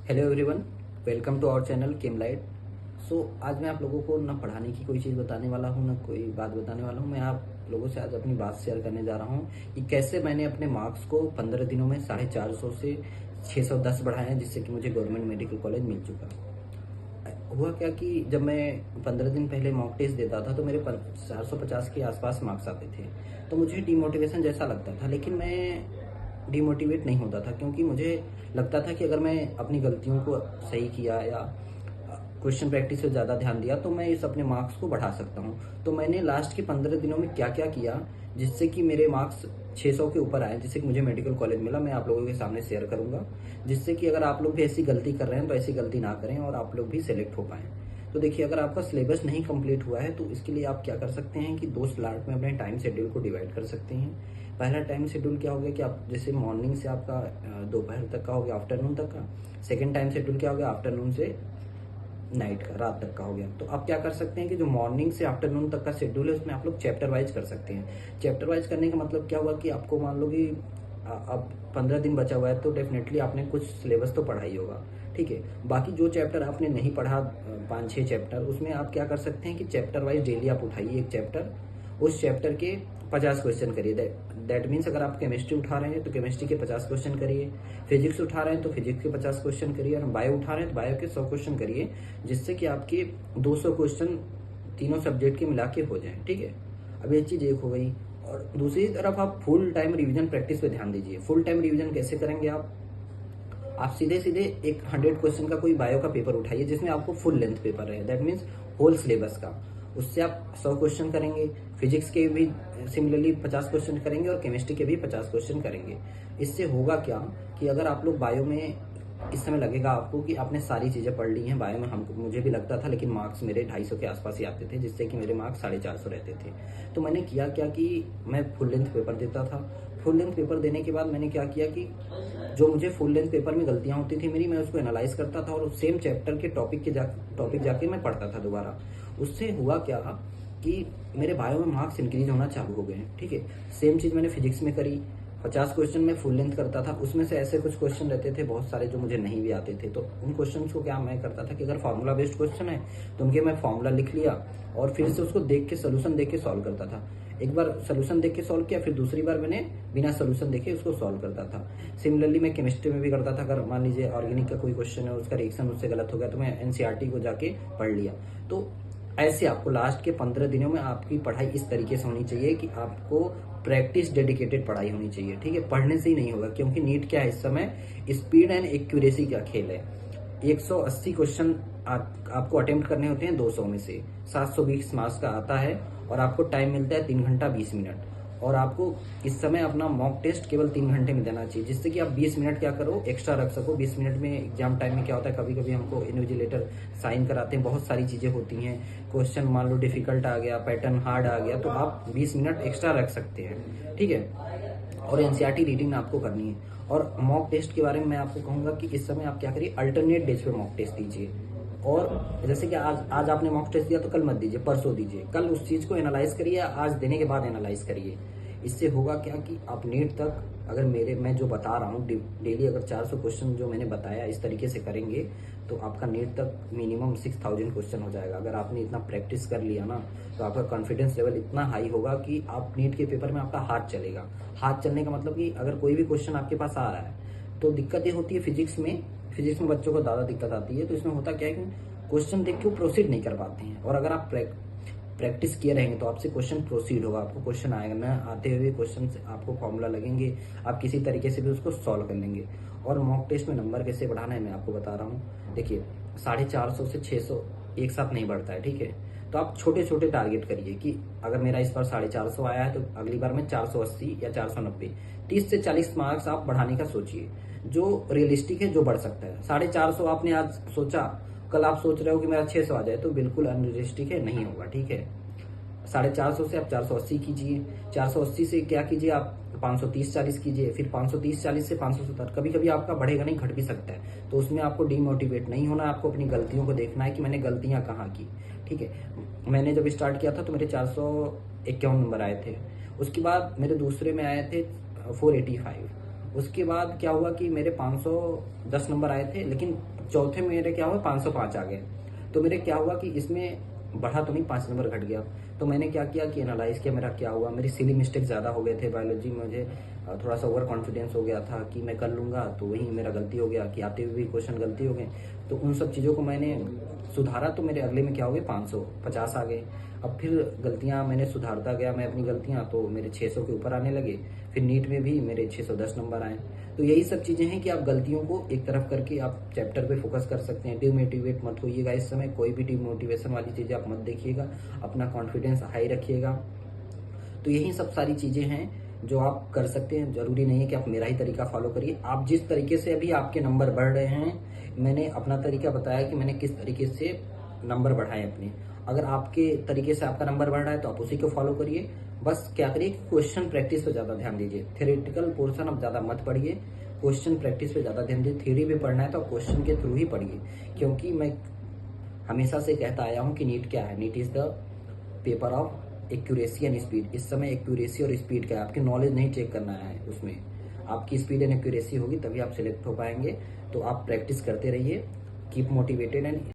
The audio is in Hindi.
Hello everyone, welcome to our channel Chemlight. आज मैं आप लोगों को ना पढ़ाने की कोई चीज़ बताने वाला हूँ, ना कोई बात बताने वाला हूँ। मैं आप लोगों से आज अपनी बात शेयर करने जा रहा हूँ कि कैसे मैंने अपने मार्क्स को 15 दिनों में 450 से 610 बढ़ाए हैं, जिससे कि मुझे गवर्नमेंट मेडिकल कॉलेज मिल चुका। हुआ क्या कि जब मैं 15 दिन पहले मॉक टेस्ट देता था तो मेरे 450 के आसपास मार्क्स आते थे, तो मुझे डिमोटिवेशन जैसा लगता था। लेकिन मैं डिमोटिवेट नहीं होता था, क्योंकि मुझे लगता था कि अगर मैं अपनी गलतियों को सही किया या क्वेश्चन प्रैक्टिस पे ज़्यादा ध्यान दिया तो मैं इस अपने मार्क्स को बढ़ा सकता हूँ। तो मैंने लास्ट के 15 दिनों में क्या क्या किया जिससे कि मेरे मार्क्स 600 के ऊपर आए, जिससे कि मुझे मेडिकल कॉलेज मिला, मैं आप लोगों के सामने शेयर करूंगा। जिससे कि अगर आप लोग भी ऐसी गलती कर रहे हैं तो ऐसी गलती ना करें और आप लोग भी सिलेक्ट हो पाएं। तो देखिए, अगर आपका सिलेबस नहीं कंप्लीट हुआ है तो इसके लिए आप क्या कर सकते हैं कि 2 स्लॉट में अपने टाइम शेड्यूल को डिवाइड कर सकते हैं। पहला टाइम शेड्यूल क्या हो गया कि आप जैसे मॉर्निंग से आपका दोपहर तक का हो गया, आफ्टरनून तक का। सेकेंड टाइम शेड्यूल क्या हो गया, आफ्टरनून से नाइट का, रात तक का हो गया। तो आप क्या कर सकते हैं कि जो मॉर्निंग से आफ्टरनून तक का शेड्यूल है उसमें आप लोग चैप्टर वाइज कर सकते हैं। चैप्टर वाइज करने का मतलब क्या हुआ कि आपको मान लो कि अब 15 दिन बचा हुआ है तो डेफिनेटली आपने कुछ सिलेबस तो पढ़ा ही होगा, ठीक है। बाकी जो चैप्टर आपने नहीं पढ़ा, 5-6 चैप्टर, उसमें आप क्या कर सकते हैं कि चैप्टर वाइज डेली आप उठाइए एक चैप्टर। उस चैप्टर के 50 क्वेश्चन करिए। दैट मीन्स अगर आप केमिस्ट्री उठा रहे हैं तो केमिस्ट्री के 50 क्वेश्चन करिए, फिजिक्स उठा रहे हैं तो फिजिक्स के 50 क्वेश्चन करिए, और बायो उठा रहे हैं तो बायो के 100 क्वेश्चन करिए, जिससे कि आपके 200 क्वेश्चन तीनों सब्जेक्ट के मिला के हो जाए, ठीक है। अब ये चीज़ एक हो गई। और दूसरी तरफ आप फुल टाइम रिवीजन प्रैक्टिस पे ध्यान दीजिए। फुल टाइम रिवीजन कैसे करेंगे आप सीधे सीधे एक 100 क्वेश्चन का कोई बायो का पेपर उठाइए जिसमें आपको फुल लेंथ पेपर है, दैट मीन्स होल सिलेबस का। उससे आप 100 क्वेश्चन करेंगे, फिजिक्स के भी सिमिलरली 50 क्वेश्चन करेंगे और केमिस्ट्री के भी 50 क्वेश्चन करेंगे। इससे होगा क्या कि अगर आप लोग बायो में, इस समय लगेगा आपको कि आपने सारी चीज़ें पढ़ ली हैं। बायो में हमको मुझे भी लगता था, लेकिन मार्क्स मेरे 250 के आसपास ही आते थे, जिससे कि मेरे मार्क्स 450 रहते थे। तो मैंने किया क्या कि मैं फुल लेंथ पेपर देता था। फुल लेंथ पेपर देने के बाद मैंने क्या किया कि जो मुझे फुल लेंथ पेपर में गलतियां होती थी मेरी, मैं उसको एनालाइज करता था और सेम चैप्टर के टॉपिक जाके मैं पढ़ता था दोबारा। उससे हुआ क्या कि मेरे बायो में मार्क्स इंक्रीज होना चालू हो गए, ठीक है। सेम चीज़ मैंने फिजिक्स में करी। 50 क्वेश्चन में फुल लेंथ करता था, उसमें से ऐसे कुछ क्वेश्चन रहते थे बहुत सारे जो मुझे नहीं भी आते थे। तो उन क्वेश्चंस को क्या मैं करता था कि अगर फार्मूला बेस्ड क्वेश्चन है तो उनके मैं फार्मूला लिख लिया और फिर से उसको देख के सोल्यूशन देख के सॉल्व करता था। एक बार सोल्यूशन देख के सॉल्व किया, फिर दूसरी बार मैंने बिना सोल्यूशन देखे उसको सॉल्व करता था। सिमिलरली मैं केमिस्ट्री में भी करता था। अगर मान लीजिए ऑर्गेनिक का कोई क्वेश्चन है, उसका रिएक्शन मुझसे गलत हो गया तो मैं एनसीईआरटी को जाके पढ़ लिया। तो ऐसे आपको लास्ट के 15 दिनों में आपकी पढ़ाई इस तरीके से होनी चाहिए कि आपको प्रैक्टिस डेडिकेटेड पढ़ाई होनी चाहिए, ठीक है। पढ़ने से ही नहीं होगा, क्योंकि नीट क्या है इस समय, स्पीड एंड एक्यूरेसी का खेल है। 180 क्वेश्चन आपको अटेम्प्ट करने होते हैं 200 में से। 720 मार्क्स का आता है और आपको टाइम मिलता है 3 घंटा 20 मिनट। और आपको इस समय अपना मॉक टेस्ट केवल 3 घंटे में देना चाहिए, जिससे कि आप 20 मिनट क्या करो एक्स्ट्रा रख सको। 20 मिनट में एग्जाम टाइम में क्या होता है, कभी कभी हमको इन्विजिलेटर साइन कराते हैं, बहुत सारी चीज़ें होती हैं। क्वेश्चन मान लो डिफिकल्ट आ गया, पैटर्न हार्ड आ गया, तो आप 20 मिनट एक्स्ट्रा रख सकते हैं, ठीक है। और एनसीईआरटी रीडिंग आपको करनी है। और मॉक टेस्ट के बारे में मैं आपको कहूंगा कि इस समय आप क्या करिए, अल्टरनेट डेज पे मॉक टेस्ट दीजिए। और जैसे कि आज आपने मॉक टेस्ट दिया तो कल मत दीजिए, परसों दीजिए। कल उस चीज को एनालाइज करिए, आज देने के बाद एनालाइज करिए। इससे होगा क्या कि आप नीट तक, अगर मैं जो बता रहा हूँ डेली, अगर 400 क्वेश्चन जो मैंने बताया इस तरीके से करेंगे तो आपका नीट तक मिनिमम 6000 क्वेश्चन हो जाएगा। अगर आपने इतना प्रैक्टिस कर लिया ना तो आपका कॉन्फिडेंस लेवल इतना हाई होगा कि आप नीट के पेपर में आपका हाथ चलेगा। हाथ चलने का मतलब कि अगर कोई भी क्वेश्चन आपके पास आ रहा है, तो दिक्कत ये होती है फिजिक्स में बच्चों को ज़्यादा दिक्कत आती है। तो इसमें होता क्या है कि क्वेश्चन देख के वो प्रोसीड नहीं कर पाते हैं। और अगर आप प्रैक्टिस किए रहेंगे तो आपसे क्वेश्चन प्रोसीड होगा, आपको क्वेश्चन आएगा ना, आते हुए क्वेश्चन से आपको फॉर्मूला लगेंगे, आप किसी तरीके से भी उसको सॉल्व कर लेंगे। और मॉक टेस्ट में नंबर कैसे बढ़ाना है मैं आपको बता रहा हूँ। देखिए, 450 से 600 एक साथ नहीं बढ़ता है, ठीक है। तो आप छोटे छोटे टारगेट करिए कि अगर मेरा इस बार 450 आया है तो अगली बार मैं 480 या 490, 30 से 40 मार्क्स आप बढ़ाने का सोचिए, जो रियलिस्टिक है, जो बढ़ सकता है। 450 आपने आज सोचा, कल आप सोच रहे हो कि मेरा 600 आ जाए, तो बिल्कुल अनरियलिस्टिक है, नहीं होगा, ठीक है। 450 से आप 480 कीजिए, 480 से क्या कीजिए आप 530-40 कीजिए, फिर 530-40 से 570। कभी कभी आपका बढ़ेगा नहीं, घट भी सकता है। तो उसमें आपको डीमोटिवेट नहीं होना, आपको अपनी गलतियों को देखना है कि मैंने गलतियां कहाँ की, ठीक है। मैंने जब स्टार्ट किया था तो मेरे 451 नंबर आए थे। उसके बाद मेरे दूसरे में आए थे 485, उसके बाद क्या हुआ कि मेरे 510 नंबर आए थे, लेकिन चौथे में मेरे क्या हुआ 505 आ गए। तो मेरे क्या हुआ कि इसमें बढ़ा तो नहीं, 5 नंबर घट गया। तो मैंने क्या किया कि एनालाइज किया मेरा क्या हुआ। मेरी सिली मिस्टेक ज़्यादा हो गए थे बायोलॉजी में, मुझे थोड़ा सा ओवर कॉन्फिडेंस हो गया था कि मैं कर लूँगा, तो वही मेरा गलती हो गया कि आते हुए भी क्वेश्चन गलती हो गए। तो उन सब चीज़ों को मैंने सुधारा, तो मेरे अगले में क्या हो गए 550 आ गए। अब फिर गलतियाँ मैंने सुधारता गया मैं अपनी गलतियाँ, तो मेरे 600 के ऊपर आने लगे। फिर नीट में भी मेरे 610 नंबर आए। तो यही सब चीज़ें हैं कि आप गलतियों को एक तरफ करके आप चैप्टर पे फोकस कर सकते हैं। डिमोटिवेट मत होइएगा इस समय, कोई भी डिमोटिवेशन वाली चीज़ें आप मत देखिएगा, अपना कॉन्फिडेंस हाई रखिएगा। तो यही सब सारी चीज़ें हैं जो आप कर सकते हैं। ज़रूरी नहीं है कि आप मेरा ही तरीका फॉलो करिए। आप जिस तरीके से अभी आपके नंबर बढ़ रहे हैं, मैंने अपना तरीका बताया कि मैंने किस तरीके से नंबर बढ़ाए अपने। अगर आपके तरीके से आपका नंबर बढ़ रहा है तो आप उसी को फॉलो करिए। बस क्या करिए, क्वेश्चन प्रैक्टिस पे ज़्यादा ध्यान दीजिए। थ्योरेटिकल पोर्शन आप ज़्यादा मत पढ़िए, क्वेश्चन प्रैक्टिस पे ज़्यादा ध्यान दीजिए। थ्योरी भी पढ़ना है तो आप क्वेश्चन के थ्रू ही पढ़िए, क्योंकि मैं हमेशा से कहता आया हूँ कि नीट क्या है, NEET is the paper of accuracy and speed. इस समय एक्यूरेसी और स्पीड क्या है, आपकी नॉलेज नहीं चेक करना है, उसमें आपकी स्पीड एंड एक्यूरेसी होगी तभी आप सिलेक्ट हो पाएंगे। तो आप प्रैक्टिस करते रहिए, कीप मोटिवेटेड एंड